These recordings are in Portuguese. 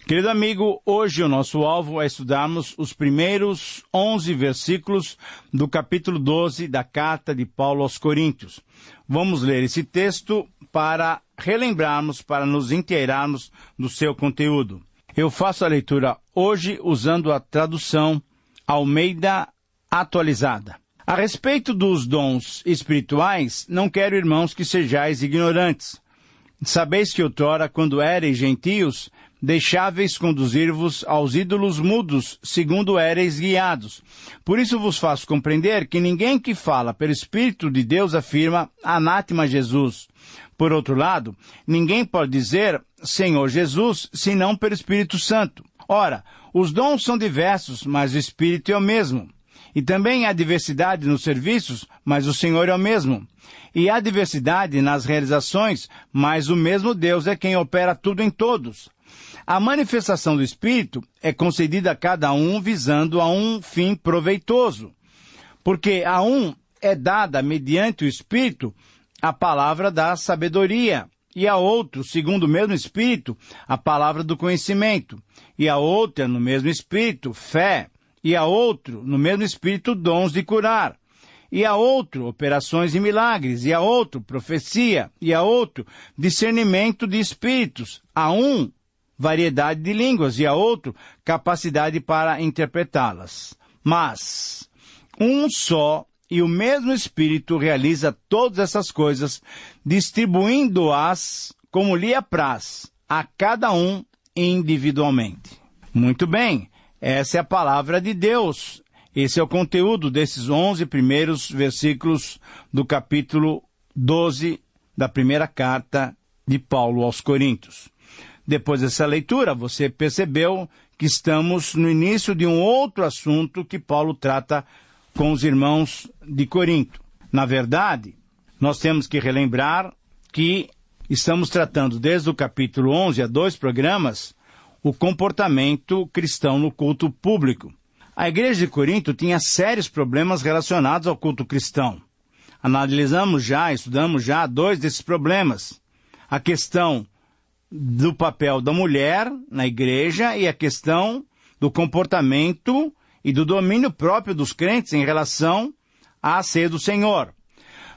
Querido amigo, hoje o nosso alvo é estudarmos os primeiros 11 versículos do capítulo 12 da carta de Paulo aos Coríntios. Vamos ler esse texto para relembrarmos, para nos inteirarmos do seu conteúdo. Eu faço a leitura hoje usando a tradução Almeida Atualizada. A respeito dos dons espirituais, não quero, irmãos, que sejais ignorantes. Sabeis que outrora, quando éreis gentios, deixáveis conduzir-vos aos ídolos mudos, segundo éreis guiados. Por isso vos faço compreender que ninguém que fala pelo Espírito de Deus afirma anátema Jesus. Por outro lado, ninguém pode dizer Senhor Jesus, senão pelo Espírito Santo. Ora, os dons são diversos, mas o Espírito é o mesmo. E também há diversidade nos serviços, mas o Senhor é o mesmo. E há diversidade nas realizações, mas o mesmo Deus é quem opera tudo em todos. A manifestação do Espírito é concedida a cada um visando a um fim proveitoso, porque a um é dada, mediante o Espírito, a palavra da sabedoria, e a outro, segundo o mesmo Espírito, a palavra do conhecimento, e a outra, no mesmo Espírito, fé, e a outro, no mesmo Espírito, dons de curar, e a outro, operações e milagres, e a outro, profecia, e a outro, discernimento de espíritos, a um, variedade de línguas, e a outro, capacidade para interpretá-las. Mas um só e o mesmo Espírito realiza todas essas coisas, distribuindo-as como lhe apraz, a cada um individualmente. Muito bem, essa é a palavra de Deus. Esse é o conteúdo desses 11 primeiros versículos do capítulo 12 da primeira carta de Paulo aos Coríntios. Depois dessa leitura, você percebeu que estamos no início de um outro assunto que Paulo trata com os irmãos de Corinto. Na verdade, nós temos que relembrar que estamos tratando desde o capítulo 11 a 2 programas o comportamento cristão no culto público. A igreja de Corinto tinha sérios problemas relacionados ao culto cristão. Estudamos já 2 desses problemas. A questão do papel da mulher na igreja e a questão do comportamento e do domínio próprio dos crentes em relação à ceia do Senhor.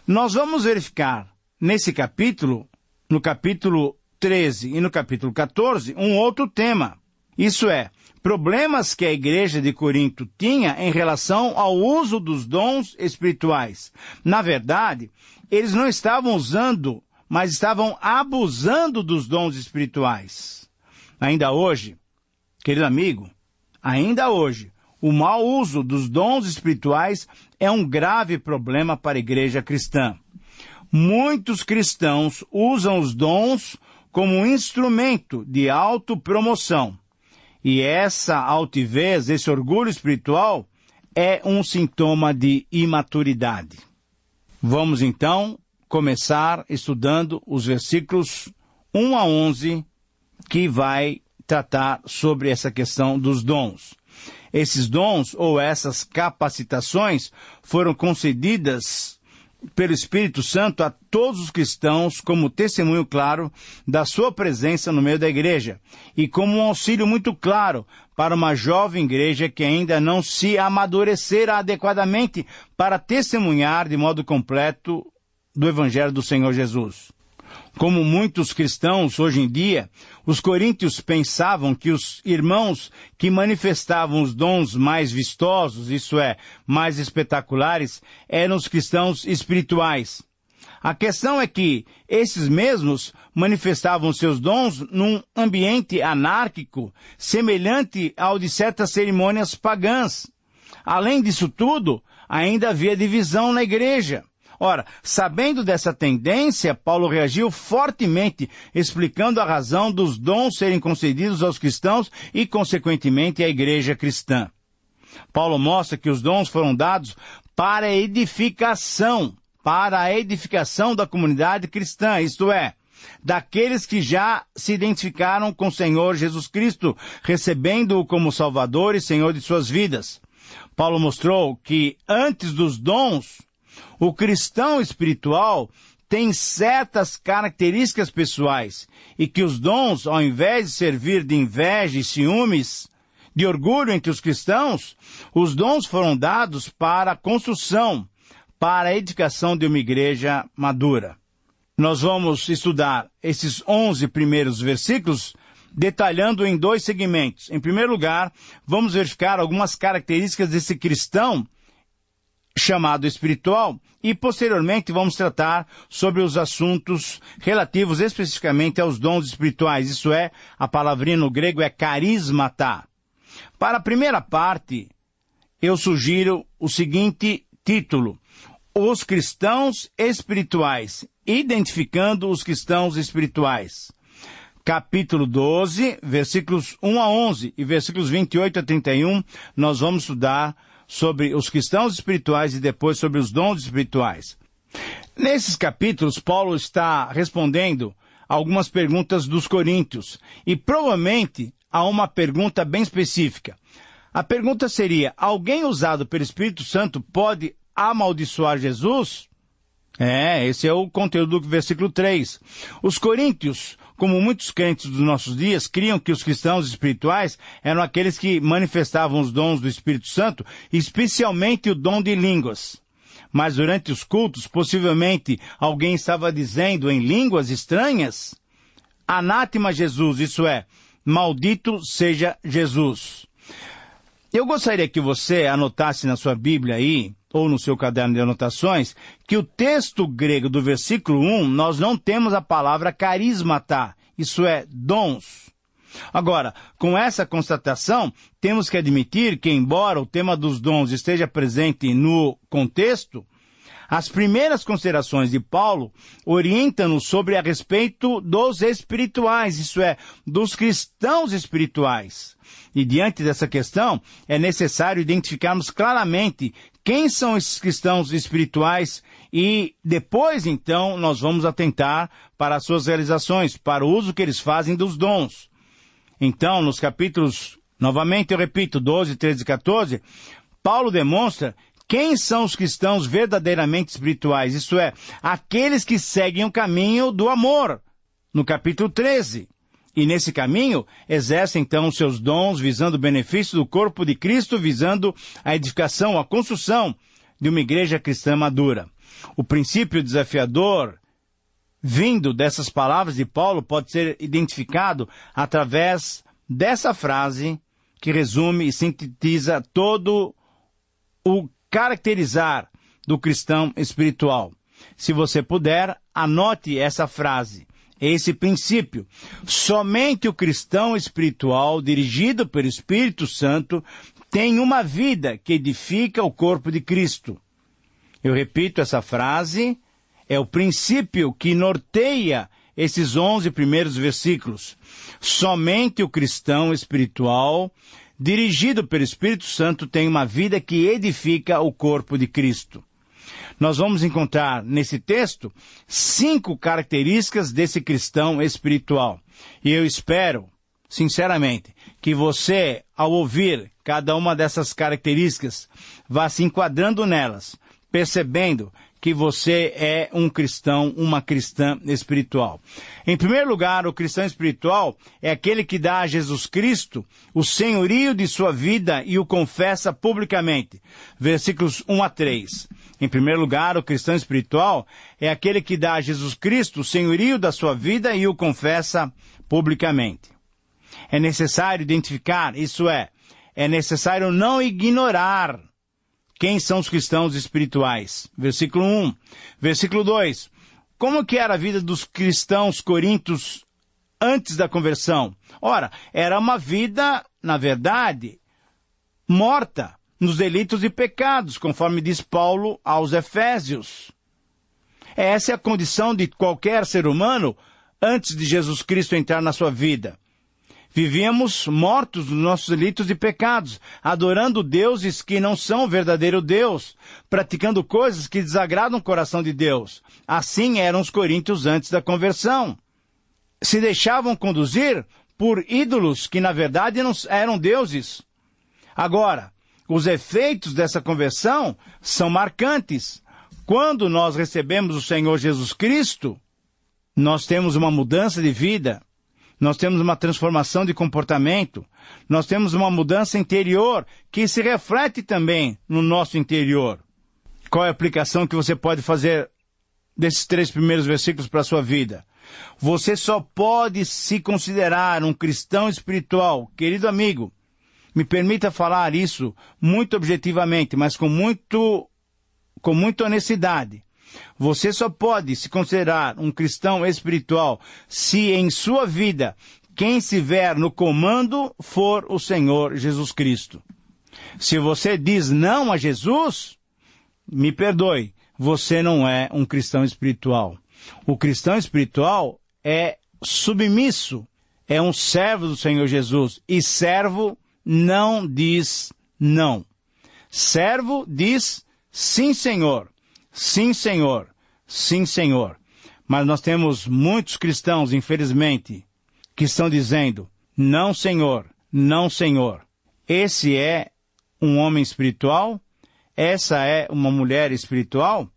Nós vamos verificar nesse capítulo, no capítulo 13 e no capítulo 14, um outro tema. Isso é, problemas que a igreja de Corinto tinha em relação ao uso dos dons espirituais. Na verdade, eles não estavam usando, mas estavam abusando dos dons espirituais. Ainda hoje, querido amigo, ainda hoje, o mau uso dos dons espirituais é um grave problema para a igreja cristã. Muitos cristãos usam os dons como um instrumento de autopromoção. E essa altivez, esse orgulho espiritual, é um sintoma de imaturidade. Vamos então começar estudando os versículos 1 a 11, que vai tratar sobre essa questão dos dons. Esses dons, ou essas capacitações, foram concedidas pelo Espírito Santo a todos os cristãos como testemunho claro da sua presença no meio da igreja e como um auxílio muito claro para uma jovem igreja que ainda não se amadurecera adequadamente para testemunhar de modo completo do Evangelho do Senhor Jesus. Como muitos cristãos hoje em dia, os coríntios pensavam que os irmãos que manifestavam os dons mais vistosos, isso é, mais espetaculares, eram os cristãos espirituais. A questão é que esses mesmos manifestavam seus dons num ambiente anárquico, semelhante ao de certas cerimônias pagãs. Além disso tudo, ainda havia divisão na igreja. Ora, sabendo dessa tendência, Paulo reagiu fortemente, explicando a razão dos dons serem concedidos aos cristãos e, consequentemente, à igreja cristã. Paulo mostra que os dons foram dados para a edificação da comunidade cristã, isto é, daqueles que já se identificaram com o Senhor Jesus Cristo, recebendo-o como Salvador e Senhor de suas vidas. Paulo mostrou que, antes dos dons, o cristão espiritual têm certas características pessoais e que os dons, ao invés de servir de inveja e ciúmes, de orgulho entre os cristãos, os dons foram dados para a construção, para a edificação de uma igreja madura. Nós vamos estudar esses 11 primeiros versículos, detalhando em 2 segmentos. Em primeiro lugar, vamos verificar algumas características desse cristão chamado espiritual e, posteriormente, vamos tratar sobre os assuntos relativos especificamente aos dons espirituais. Isso é, a palavrinha no grego é carismata. Para a primeira parte, eu sugiro o seguinte título: Os cristãos espirituais, identificando os cristãos espirituais. Capítulo 12, versículos 1 a 11 e versículos 28 a 31, nós vamos estudar sobre os cristãos espirituais e depois sobre os dons espirituais. Nesses capítulos, Paulo está respondendo algumas perguntas dos coríntios e provavelmente há uma pergunta bem específica. A pergunta seria: alguém usado pelo Espírito Santo pode amaldiçoar Jesus? Esse é o conteúdo do versículo 3. Os coríntios, como muitos crentes dos nossos dias, criam que os cristãos espirituais eram aqueles que manifestavam os dons do Espírito Santo, especialmente o dom de línguas. Mas durante os cultos, possivelmente alguém estava dizendo em línguas estranhas: anátema Jesus, isso é, maldito seja Jesus. Eu gostaria que você anotasse na sua Bíblia aí, ou no seu caderno de anotações, que o texto grego do versículo 1, nós não temos a palavra carismata, isso é, dons. Agora, com essa constatação, temos que admitir que, embora o tema dos dons esteja presente no contexto, as primeiras considerações de Paulo orientam-nos sobre a respeito dos espirituais, isso é, dos cristãos espirituais. E diante dessa questão, é necessário identificarmos claramente quem são esses cristãos espirituais e depois, então, nós vamos atentar para as suas realizações, para o uso que eles fazem dos dons. Então, nos capítulos, novamente eu repito, 12, 13 e 14, Paulo demonstra quem são os cristãos verdadeiramente espirituais, isso é, aqueles que seguem o caminho do amor, no capítulo 13. E nesse caminho, exercem então os seus dons, visando o benefício do corpo de Cristo, visando a edificação, a construção de uma igreja cristã madura. O princípio desafiador, vindo dessas palavras de Paulo, pode ser identificado através dessa frase, que resume e sintetiza todo o caracterizar do cristão espiritual. Se você puder, anote essa frase. Esse princípio: somente o cristão espiritual, dirigido pelo Espírito Santo, tem uma vida que edifica o corpo de Cristo. Eu repito essa frase, é o princípio que norteia esses 11 primeiros versículos. Somente o cristão espiritual, dirigido pelo Espírito Santo, tem uma vida que edifica o corpo de Cristo. Nós vamos encontrar nesse texto 5 características desse cristão espiritual. E eu espero, sinceramente, que você, ao ouvir cada uma dessas características, vá se enquadrando nelas, percebendo que você é um cristão, uma cristã espiritual. Em primeiro lugar, o cristão espiritual é aquele que dá a Jesus Cristo o senhorio de sua vida e o confessa publicamente. Versículos 1 a 3. Em primeiro lugar, o cristão espiritual é aquele que dá a Jesus Cristo o senhorio da sua vida e o confessa publicamente. É necessário identificar, isso é necessário não ignorar quem são os cristãos espirituais. Versículo 1. Versículo 2. Como que era a vida dos cristãos coríntios antes da conversão? Ora, era uma vida, na verdade, morta nos delitos e pecados, conforme diz Paulo aos Efésios. Essa é a condição de qualquer ser humano antes de Jesus Cristo entrar na sua vida. Vivíamos mortos nos nossos delitos e pecados, adorando deuses que não são o verdadeiro Deus, praticando coisas que desagradam o coração de Deus. Assim eram os coríntios antes da conversão. Se deixavam conduzir por ídolos que na verdade não eram deuses. Agora, os efeitos dessa conversão são marcantes. Quando nós recebemos o Senhor Jesus Cristo, nós temos uma mudança de vida, nós temos uma transformação de comportamento, nós temos uma mudança interior que se reflete também no nosso interior. Qual é a aplicação que você pode fazer desses 3 primeiros versículos para a sua vida? Você só pode se considerar um cristão espiritual. Querido amigo, me permita falar isso muito objetivamente, mas com muita honestidade. Você só pode se considerar um cristão espiritual se em sua vida quem estiver no comando for o Senhor Jesus Cristo. Se você diz não a Jesus, me perdoe, você não é um cristão espiritual. O cristão espiritual é submisso, é um servo do Senhor Jesus, e servo não diz não. Servo diz sim, Senhor. Sim, Senhor. Sim, Senhor. Mas nós temos muitos cristãos, infelizmente, que estão dizendo, não, Senhor, não, Senhor. Esse é um homem espiritual? Essa é uma mulher espiritual?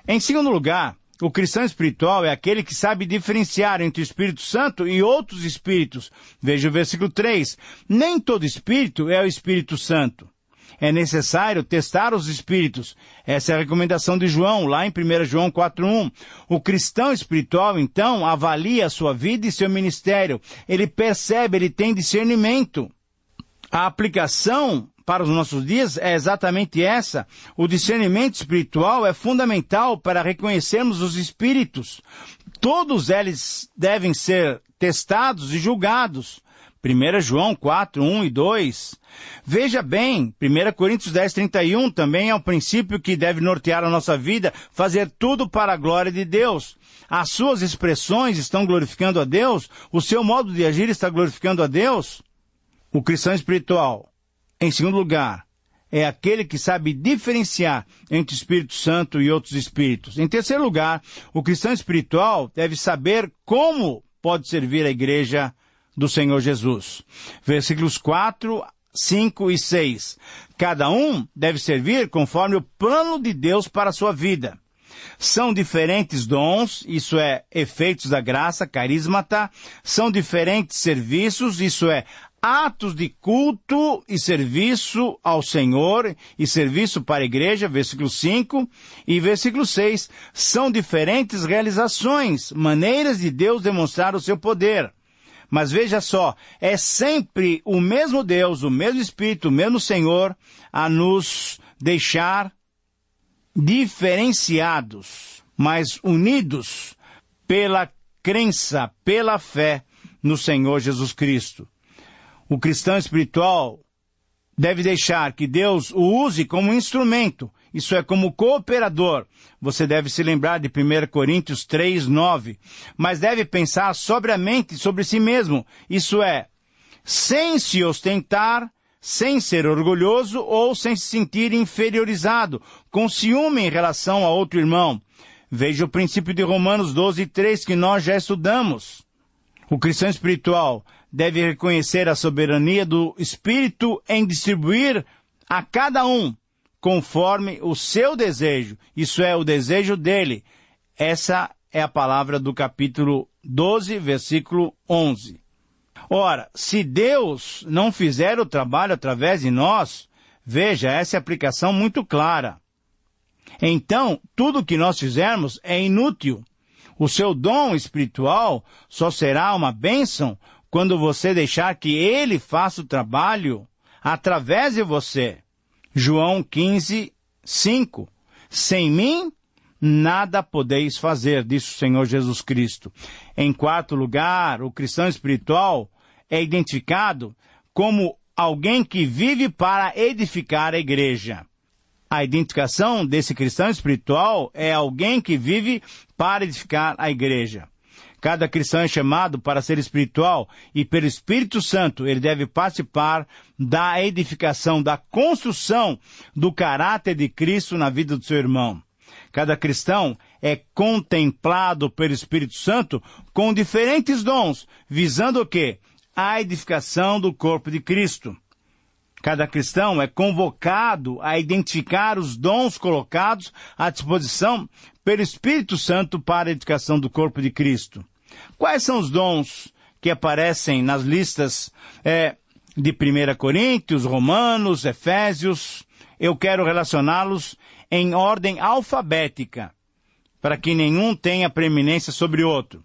Em segundo lugar, o cristão espiritual é aquele que sabe diferenciar entre o Espírito Santo e outros espíritos. Veja o versículo 3. Nem todo espírito é o Espírito Santo. É necessário testar os espíritos. Essa é a recomendação de João, lá em 1 João 4:1. O cristão espiritual, então, avalia a sua vida e seu ministério. Ele percebe, ele tem discernimento. A aplicação para os nossos dias é exatamente essa. O discernimento espiritual é fundamental para reconhecermos os espíritos. Todos eles devem ser testados e julgados. 1 João 4, 1 e 2. Veja bem, 1 Coríntios 10, 31 também é um princípio que deve nortear a nossa vida, fazer tudo para a glória de Deus. As suas expressões estão glorificando a Deus? O seu modo de agir está glorificando a Deus? O cristão espiritual, em segundo lugar, é aquele que sabe diferenciar entre o Espírito Santo e outros espíritos. Em terceiro lugar, o cristão espiritual deve saber como pode servir a igreja do Senhor Jesus. Versículos 4, 5 e 6. Cada um deve servir conforme o plano de Deus para a sua vida. São diferentes dons, isso é, efeitos da graça, carismata. São diferentes serviços, isso é, atos de culto e serviço ao Senhor e serviço para a igreja, versículo 5 e versículo 6. São diferentes realizações, maneiras de Deus demonstrar o seu poder. Mas veja só, é sempre o mesmo Deus, o mesmo Espírito, o mesmo Senhor a nos deixar diferenciados, mas unidos pela crença, pela fé no Senhor Jesus Cristo. O cristão espiritual deve deixar que Deus o use como instrumento, isso é, como cooperador. Você deve se lembrar de 1 Coríntios 3, 9. Mas deve pensar sobriamente sobre si mesmo, isso é, sem se ostentar, sem ser orgulhoso ou sem se sentir inferiorizado, com ciúme em relação a outro irmão. Veja o princípio de Romanos 12, 3, que nós já estudamos. O cristão espiritual deve reconhecer a soberania do Espírito em distribuir a cada um conforme o seu desejo, isso é, o desejo dele. Essa é a palavra do capítulo 12, versículo 11. Ora, se Deus não fizer o trabalho através de nós, veja, essa é a aplicação muito clara. Então, tudo que nós fizermos é inútil. O seu dom espiritual só será uma bênção quando você deixar que Ele faça o trabalho através de você. João 15, 5. Sem mim, nada podeis fazer, disse o Senhor Jesus Cristo. Em quarto lugar, o cristão espiritual é identificado como alguém que vive para edificar a igreja. A identificação desse cristão espiritual é alguém que vive para edificar a igreja. Cada cristão é chamado para ser espiritual e pelo Espírito Santo ele deve participar da edificação, da construção do caráter de Cristo na vida do seu irmão. Cada cristão é contemplado pelo Espírito Santo com diferentes dons, visando o quê? A edificação do corpo de Cristo. Cada cristão é convocado a identificar os dons colocados à disposição pelo Espírito Santo para a edificação do corpo de Cristo. Quais são os dons que aparecem nas listas de 1 Coríntios, Romanos, Efésios? Eu quero relacioná-los em ordem alfabética, para que nenhum tenha preeminência sobre outro.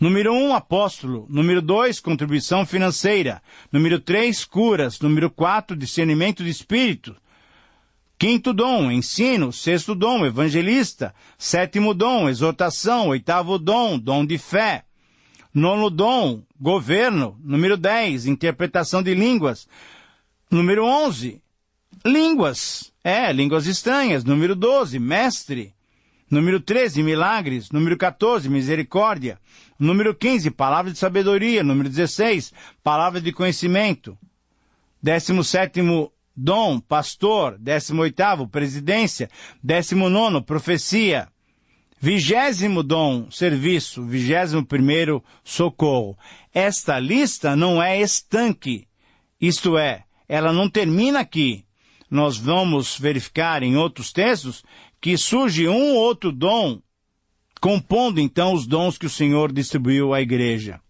Número 1, apóstolo. Número 2, contribuição financeira. Número 3, curas. Número 4, discernimento de espírito. 5º dom, ensino. 6º dom, evangelista. 7º dom, exortação. 8º dom, dom de fé. 9º dom, governo. Número 10, interpretação de línguas. Número 11, línguas. Línguas estranhas. Número 12, mestre. Número 13, milagres. Número 14, misericórdia. Número 15, palavra de sabedoria. Número 16, palavra de conhecimento. 17º dom, pastor. 18º, presidência. 19º, profecia. 20º dom, serviço. 21º, socorro. Esta lista não é estanque. Isto é, ela não termina aqui. Nós vamos verificar em outros textos que surge um ou outro dom, compondo então os dons que o Senhor distribuiu à igreja.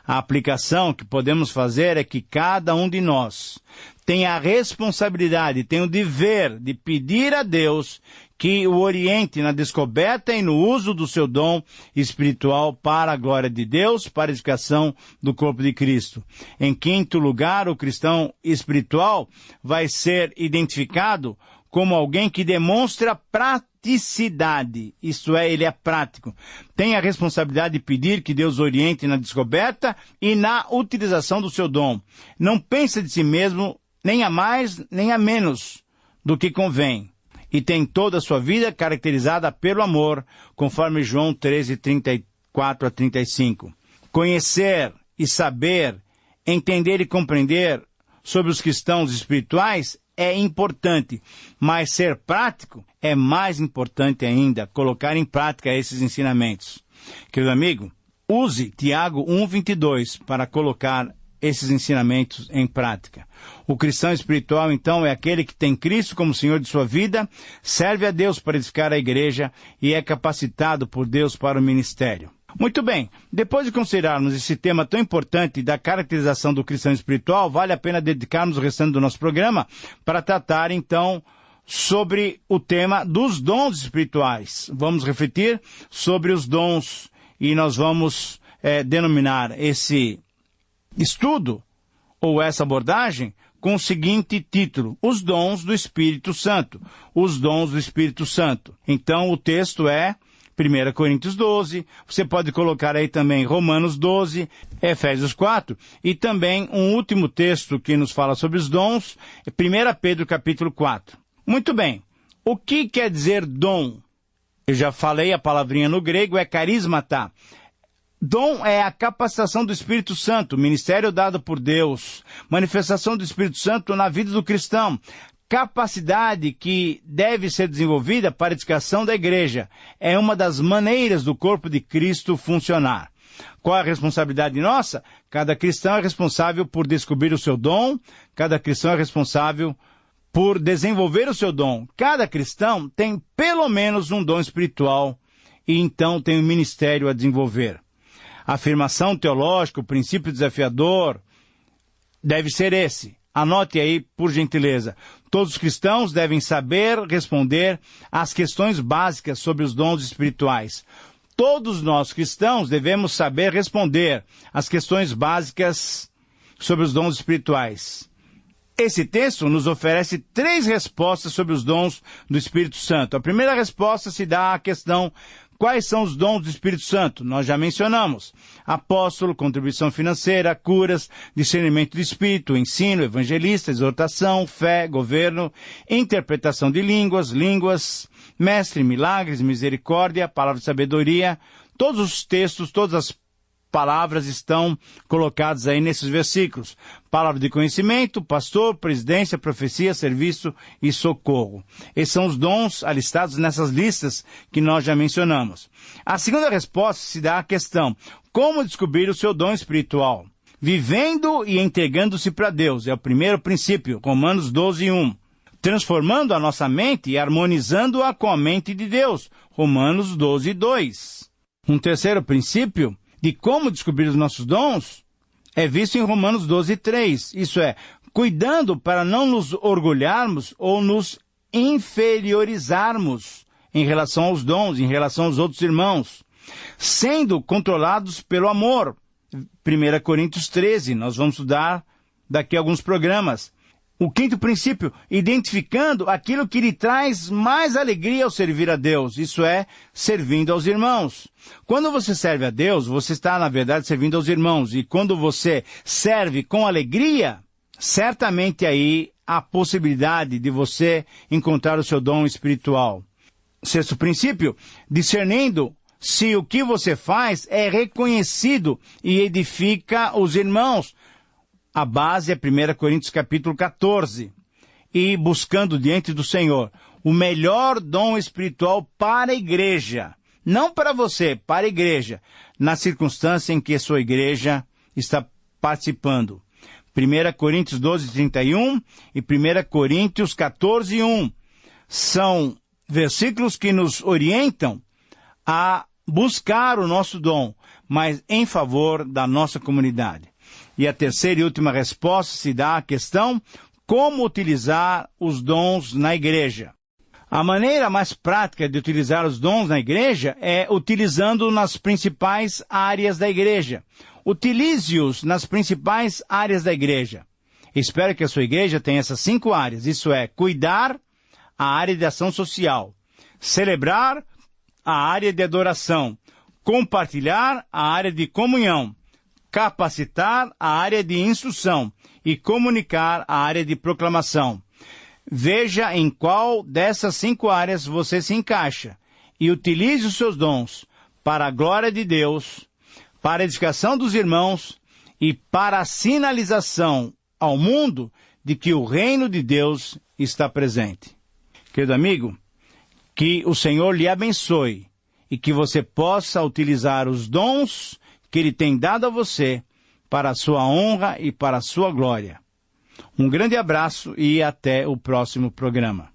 A aplicação que podemos fazer é que cada um de nós tem a responsabilidade, tem o dever de pedir a Deus que o oriente na descoberta e no uso do seu dom espiritual para a glória de Deus, para a edificação do corpo de Cristo. Em 5º lugar, o cristão espiritual vai ser identificado como alguém que demonstra praticidade, isto é, ele é prático. Tem a responsabilidade de pedir que Deus oriente na descoberta e na utilização do seu dom. Não pensa de si mesmo nem a mais nem a menos do que convém. E tem toda a sua vida caracterizada pelo amor, conforme João 13, 34 a 35. Conhecer e saber, entender e compreender sobre os cristãos espirituais é importante, mas ser prático é mais importante ainda, colocar em prática esses ensinamentos. Querido amigo, use Tiago 1:22 para colocar esses ensinamentos em prática. O cristão espiritual, então, é aquele que tem Cristo como Senhor de sua vida, serve a Deus para edificar a igreja e é capacitado por Deus para o ministério. Muito bem, depois de considerarmos esse tema tão importante da caracterização do cristão espiritual, vale a pena dedicarmos o restante do nosso programa para tratar, então, sobre o tema dos dons espirituais. Vamos refletir sobre os dons e nós vamos denominar esse estudo ou essa abordagem com o seguinte título: os dons do Espírito Santo. Os dons do Espírito Santo. Então, o texto é 1 Coríntios 12, você pode colocar aí também Romanos 12, Efésios 4, e também um último texto que nos fala sobre os dons, 1 Pedro capítulo 4. Muito bem, o que quer dizer dom? Eu já falei, a palavrinha no grego é carismata. Dom é a capacitação do Espírito Santo, ministério dado por Deus, manifestação do Espírito Santo na vida do cristão. Capacidade que deve ser desenvolvida para a edificação da igreja. É uma das maneiras do corpo de Cristo funcionar. Qual é a responsabilidade nossa? Cada cristão é responsável por descobrir o seu dom, cada cristão é responsável por desenvolver o seu dom. Cada cristão tem pelo menos um dom espiritual e então tem um ministério a desenvolver. A afirmação teológica, o princípio desafiador, deve ser esse. Anote aí, por gentileza. Todos os cristãos devem saber responder às questões básicas sobre os dons espirituais. Todos nós cristãos devemos saber responder às questões básicas sobre os dons espirituais. Esse texto nos oferece 3 respostas sobre os dons do Espírito Santo. A primeira resposta se dá à questão: quais são os dons do Espírito Santo? Nós já mencionamos: apóstolo, contribuição financeira, curas, discernimento de espírito, ensino, evangelista, exortação, fé, governo, interpretação de línguas, mestre, milagres, misericórdia, palavra de sabedoria. Todos os textos, todas as palavras estão colocadas aí nesses versículos. Palavra de conhecimento, pastor, presidência, profecia, serviço e socorro. Esses são os dons alistados nessas listas que nós já mencionamos. A segunda resposta se dá à questão: como descobrir o seu dom espiritual? vivendo e entregando-se para Deus. É o primeiro princípio, Romanos 12:1. Transformando a nossa mente e harmonizando-a com a mente de Deus, Romanos 12:2. Um terceiro princípio de como descobrir os nossos dons é visto em Romanos 12:3. Isso é, cuidando para não nos orgulharmos ou nos inferiorizarmos em relação aos dons, em relação aos outros irmãos, sendo controlados pelo amor. 1 Coríntios 13, nós vamos estudar daqui a alguns programas. O quinto princípio, identificando aquilo que lhe traz mais alegria ao servir a Deus, isso é, servindo aos irmãos. Quando você serve a Deus, você está, na verdade, servindo aos irmãos. E quando você serve com alegria, certamente aí há possibilidade de você encontrar o seu dom espiritual. Sexto princípio, discernindo se o que você faz é reconhecido e edifica os irmãos. A base é 1 Coríntios capítulo 14. E buscando diante do Senhor o melhor dom espiritual para a igreja. Não para você, para a igreja. Na circunstância em que a sua igreja está participando. 1 Coríntios 12:31 e 1 Coríntios 14:1. São versículos que nos orientam a buscar o nosso dom, mas em favor da nossa comunidade. E a terceira e última resposta se dá à questão como utilizar os dons na igreja. A maneira mais prática de utilizar os dons na igreja é utilizando nas principais áreas da igreja. Utilize-os nas principais áreas da igreja. Espero que a sua igreja tenha essas 5 áreas. Isso é, cuidar, a área de ação social. Celebrar, a área de adoração. Compartilhar, a área de comunhão. Capacitar, a área de instrução. E comunicar, a área de proclamação. Veja em qual dessas 5 áreas você se encaixa. E utilize os seus dons para a glória de Deus, para a edificação dos irmãos e para a sinalização ao mundo de que o reino de Deus está presente. Querido amigo, que o Senhor lhe abençoe e que você possa utilizar os dons que Ele tem dado a você para a sua honra e para a sua glória. Um grande abraço e até o próximo programa.